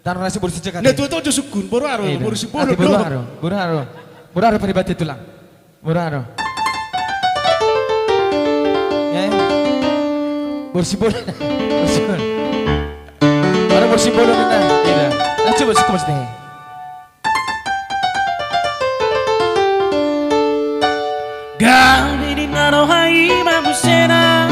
Tanah nasi bersih cekak. Nah tuh aja sukun, baru aro, baru si bolo. Baru aro peribadi tulang. Baru aro. Ya. Bersih bolo. Bersih bolo. Baru bersih bolo nana. Iya. Coba sih mesti. Gabi di narohai mabusena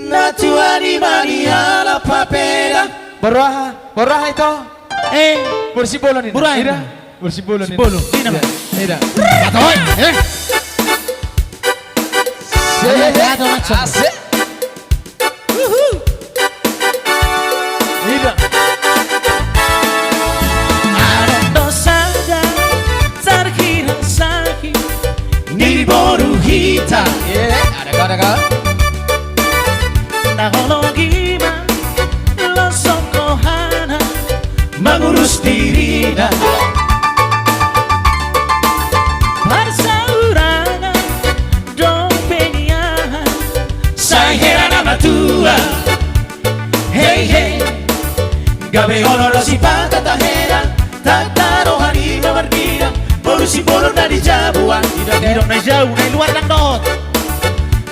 Natuani mania la papera. Baraha itu. Bersih bolo nih. Baraha. Ida. Bersih bolo nih. Bolo. Ida. Ida. Katoy, Ada macam. Asik. Ida. Ada dosa terkira sakit ni boru hita. Ada kau. Tahologiman lo sokohana Mengurus diri dah. Parsaurangan dompeniahan Saya heran sama tua. Hey hey, gabe honor si pata tak heran. Tak taruh hari merdeka. Baru si bolo dari jabuan. Tidak naik jauh, naik luar langdot.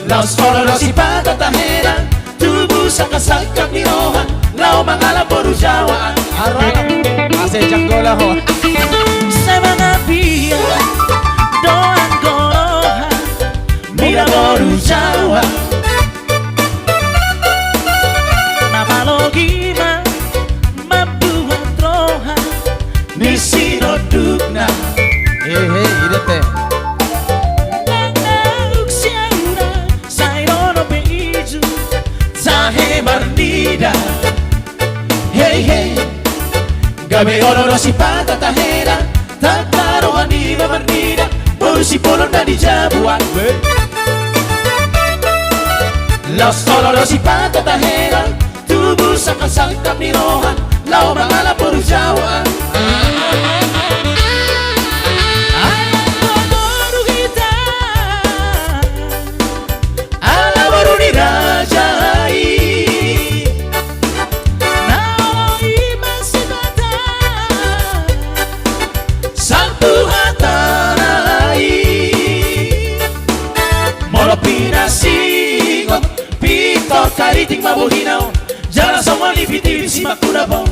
Laos honor si pata tak heran. Tubuh sakasakap ni rohan. Lau mangalam baru jawaan. Asik janggola ho. Sa mga biya doang gorohan Mira baru jawa. Namalogiman mabuhat rohan Ni sinodugna. Ida teh. Nanauk siyaura sa irono beiju Zahe mardida. Hey hey, gabe honor si pata tak heran. Tak taruh hari merdeka. Baru si bolo dari jabuan. Laos honor si pata tak heran. Tubuh sakasakap ni rohan. Lau mangalam baru jawaan. Alam kodoru kita Ala baru dirajai. Naoloi masih bata Satu hatanai. Molo pinasingot. Victor kariting mabuhinaw. Jalan sama lipiti si makulabong.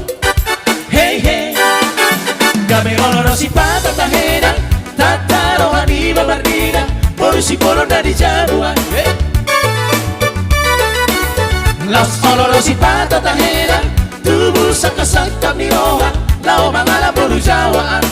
Hey hey, gabe honor si pata tak heran. Tak taruh hari merdeka. Baru si bolo dari jabuan. Laos honor si pata tak heran. Tubuh sakasakap ni rohan. Lau mangalam baru jawaan.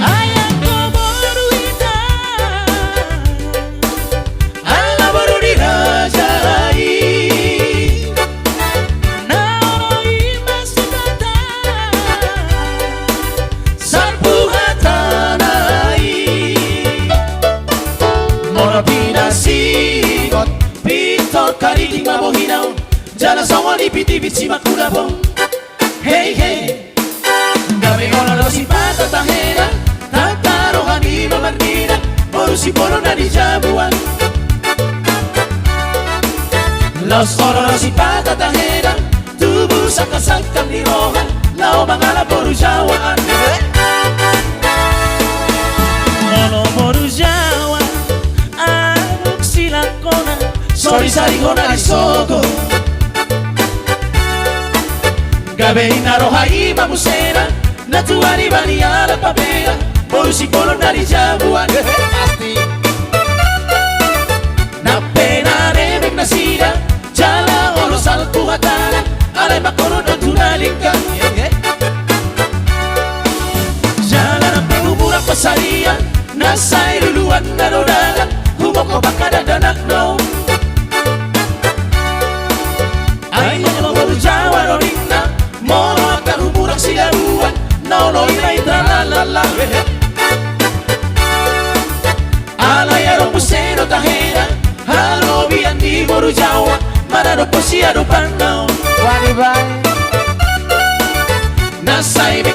Ayang koboru ita Ala baru dirajai. Naoloi masih bata Sarpu hatanai. Mona pinasingot. Victor kariting mabuhinaw. Jalan sama lipiti-bit si makulabong. Hey hey, gabe honor si pata tak heran. Tak taruh hari merdeka. Baru si bolo dari jabuan. Laos honor si pata tak heran. Tubuh sakasakap ni rohan. Lau mangalam baru jawaan. Molo Jawa anuk silakona Sorry sari kona di sogo. Gabe narohai mamusena. Natuari bania la papera. Baru si bolo dari jabuan. Pasti. Na pena rebek na sida. Jala olo salpu hatana. Alay makono na tunalingkan. Jala na pagumurang pasarian. Nasa iluluan na rodagan. Humoko baka na danak no. Ay mga baru jawa.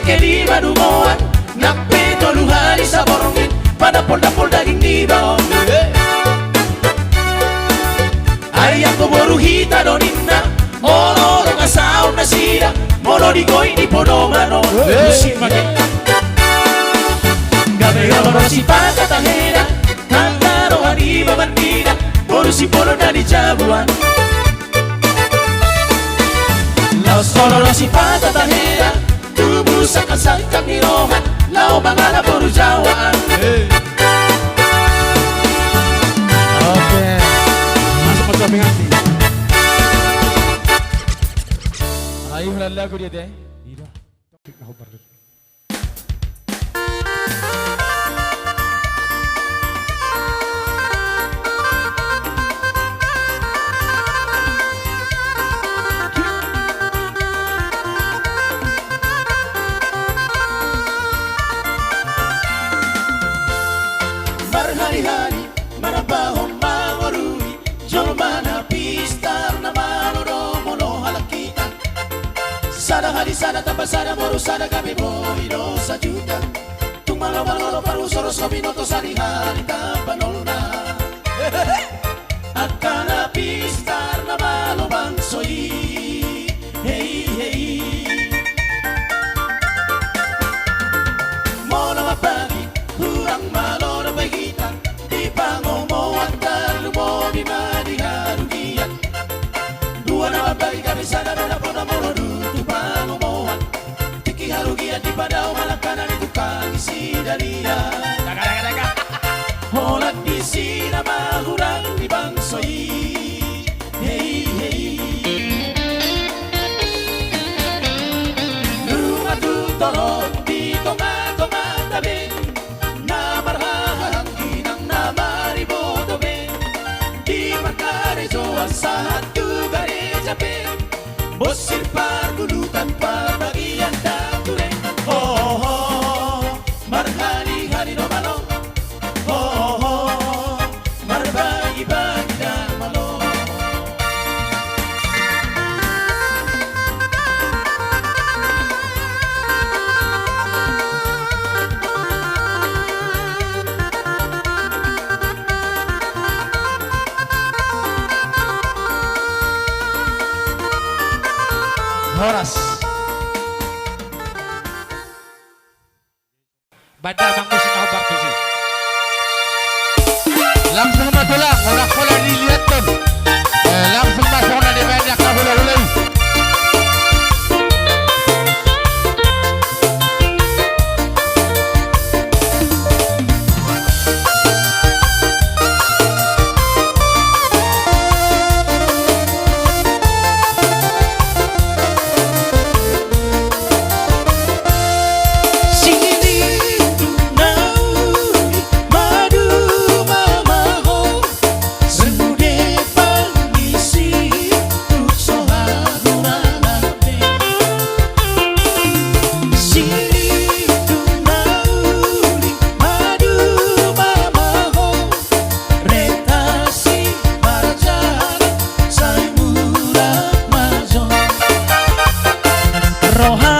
Pake di madumoan Nakpe tolu hari sa borongin Pada polda-pol daging di bawang Ayang ko boru hita doninna Olo ka saon na sida Mono di koy di podomano Musimake Gabe olo si pakatahera Tangaro hari babandida Boru si polo na di jabuan Laos olo si pakatahera Tubuh sa kasangkang nirohan Lao mangala boru jawaan Oke. Masuk ke samping hati. Ayo lagu dia teh. Tidak. Topik nak obar dulu. Berhari-hari manabahong mangorui Jolo mana pistar na maloro mono halakitan Sada hari sada tapasada moro sada gabi boiro sa juta Tumalo-malo parusoros kabinoto sa hari tapanolna Akana pistar na malo bangsoi Hey hey Mono mapagi hurang malo na bagitan Di pangomoan talumobi madiharugian Dua na mapagi kami sana na pona mono dutu pangomoan Tiki harugian di padao malakanan itu kagi si dalia Holat di sina mahurang di bangsoi Hey hey Lunga tutolot di tonga-tonga tabi Na marhaharang ginang na maribodobe Di markarejo ang sahat tugare jape Bosir pargulutan pabagian dature Oh oh oh Marhali-hali no malo Oh oh oh Marbagi-bagi dan malo Horas. Badal bang musik nak obar tu sih. Langsung matulang, hula-hula dilihat tuh. Langsung masuk na di banyak na hula-hula. Rohan